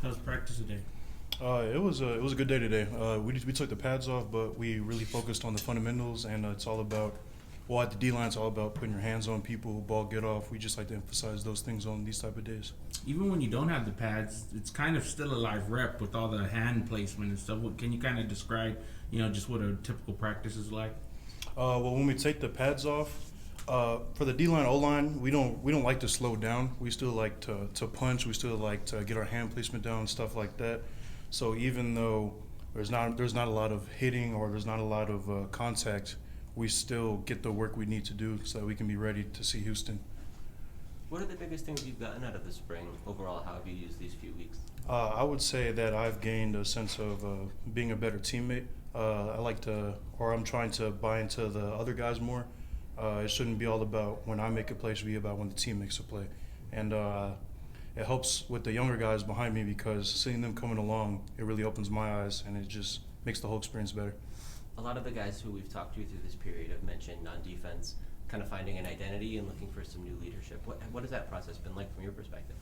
How's practice today? It was a good day today. We took the pads off, but we really focused on the fundamentals, and it's all about at the D line, it's all about putting your hands on people, ball get off. We just like to emphasize those things on these type of days. Even when you don't have the pads, it's kind of still a live rep with all the hand placement and stuff. Can you kind of describe, just what a typical practice is like? Well, when we take the pads off, for the D line, O line, we don't like to slow down. We still like to punch. We still like to get our hand placement down and stuff like that. So even though there's not a lot of hitting or there's not a lot of contact, we still get the work we need to do so that we can be ready to see Houston. What are the biggest things you've gotten out of the spring overall? How have you used these few weeks? I would say that I've gained a sense of being a better teammate. I'm trying to buy into the other guys more. It shouldn't be all about when I make a play, it should be about when the team makes a play. And it helps with the younger guys behind me because seeing them coming along, it really opens my eyes and it just makes the whole experience better. A lot of the guys who we've talked to through this period have mentioned on defense kind of finding an identity and looking for some new leadership. What has that process been like from your perspective?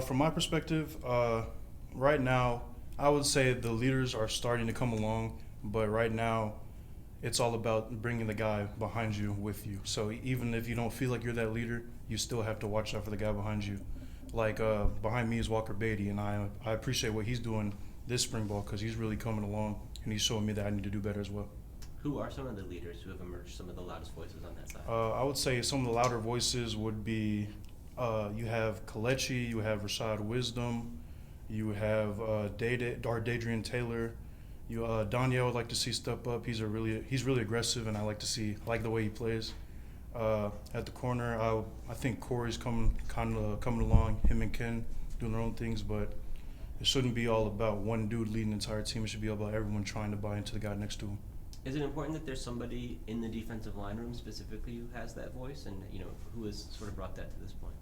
From my perspective, right now, I would say the leaders are starting to come along, but right now, it's all about bringing the guy behind you with you. So even if you don't feel like you're that leader, you still have to watch out for the guy behind you. Like behind me is Walker Beatty, and I appreciate what he's doing this spring ball because he's really coming along, and he's showing me that I need to do better as well. Who are some of the leaders who have emerged, some of the loudest voices on that side? I would say some of the louder voices would be you have Kalechi, you have Rashad Wisdom, you have Dadrian Taylor. Danielle would like to see step up. He's really aggressive, and I like the way he plays. At the corner, I think Corey's coming along. Him and Ken doing their own things, but it shouldn't be all about one dude leading the entire team. It should be about everyone trying to buy into the guy next to him. Is it important that there's somebody in the defensive line room specifically who has that voice, and who has sort of brought that to this point?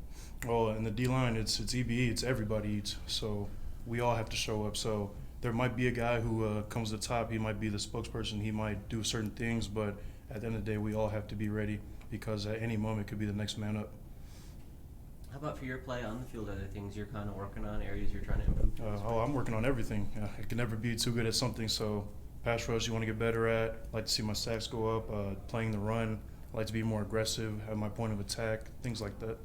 Well, in the D line, it's EBE, it's everybody. So we all have to show up. So there might be a guy who comes to the top. He might be the spokesperson. He might do certain things, but at the end of the day, we all have to be ready because at any moment could be the next man up. How about for your play on the field? Are there things you're kind of working on, areas you're trying to improve? I'm working on everything. I can never be too good at something. So pass rush, you want to get better at. I like to see my sacks go up. Playing the run, I like to be more aggressive, have my point of attack, things like that.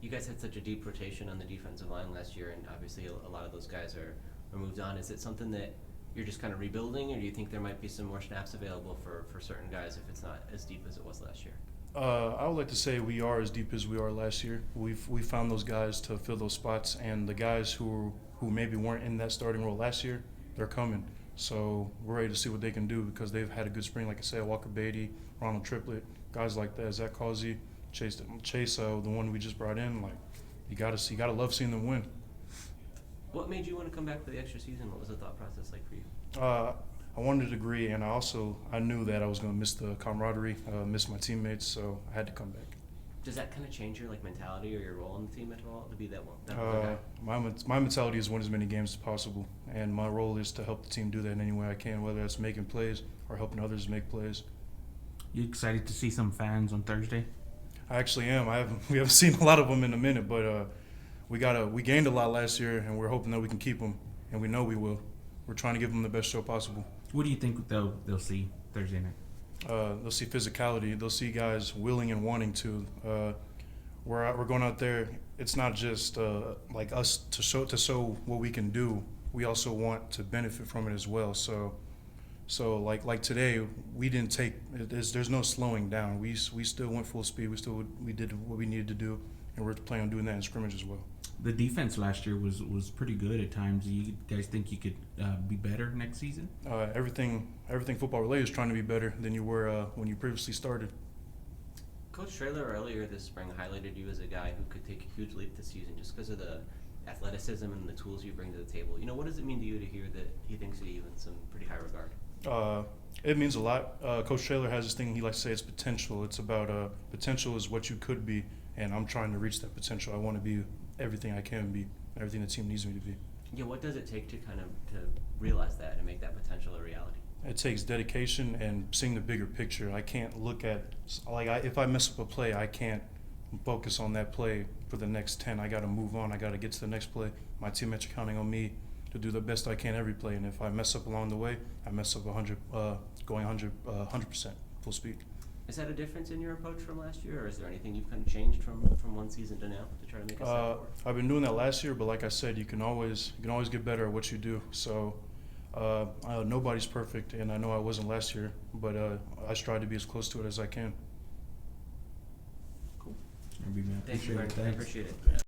You guys had such a deep rotation on the defensive line last year, and obviously a lot of those guys are moved on. Is it something that you're just kind of rebuilding, or do you think there might be some more snaps available for certain guys if it's not as deep as it was last year? I would like to say we are as deep as we are last year. We found those guys to fill those spots, and the guys who maybe weren't in that starting role last year, they're coming. So we're ready to see what they can do because they've had a good spring. Like I said, Walker Beatty, Ronald Triplett, guys like that, Zach Causey, Chase, the one we just brought in. Like you gotta love seeing them win. What made you want to come back for the extra season? What was the thought process like for you? I wanted a degree, and I knew that I was going to miss the camaraderie, miss my teammates, so I had to come back. Does that kind of change your mentality or your role on the team at all to be that one? My mentality is win as many games as possible, and my role is to help the team do that in any way I can, whether that's making plays or helping others make plays. You excited to see some fans on Thursday? I actually am. We haven't seen a lot of them in a minute, but we gained a lot last year, and we're hoping that we can keep them, and we know we will. We're trying to give them the best show possible. What do you think they'll see Thursday night? They'll see physicality. They'll see guys willing and wanting to. We're going out there. It's not just like us to show what we can do. We also want to benefit from it as well. So like today, we didn't take. There's no slowing down. We still went full speed. We did what we needed to do, and we're planning on doing that in scrimmage as well. The defense last year was pretty good at times. Do you guys think you could be better next season? Everything football related is trying to be better than you were when you previously started. Coach Traylor earlier this spring highlighted you as a guy who could take a huge leap this season just because of the athleticism and the tools you bring to the table. What does it mean to you to hear that he thinks of you in some pretty high regard? It means a lot. Coach Traylor has this thing he likes to say, it's potential. It's about potential is what you could be, and I'm trying to reach that potential. I want to be everything I can be, everything the team needs me to be. Yeah, what does it take to to realize that and make that potential a reality? It takes dedication and seeing the bigger picture. I can't look at if I mess up a play, I can't focus on that play for the next 10. I got to move on. I got to get to the next play. My teammates are counting on me, to do the best I can every play. And if I mess up along the way, I mess up 100% full speed. Is that a difference in your approach from last year, or is there anything you've kind of changed from one season to now to try to make a step forward? I've been doing that last year, but like I said, you can always get better at what you do. So nobody's perfect, and I know I wasn't last year, but I strive to be as close to it as I can. Cool. Maybe, man. Thank you, Appreciate it. Vernon. I Thanks. appreciate it.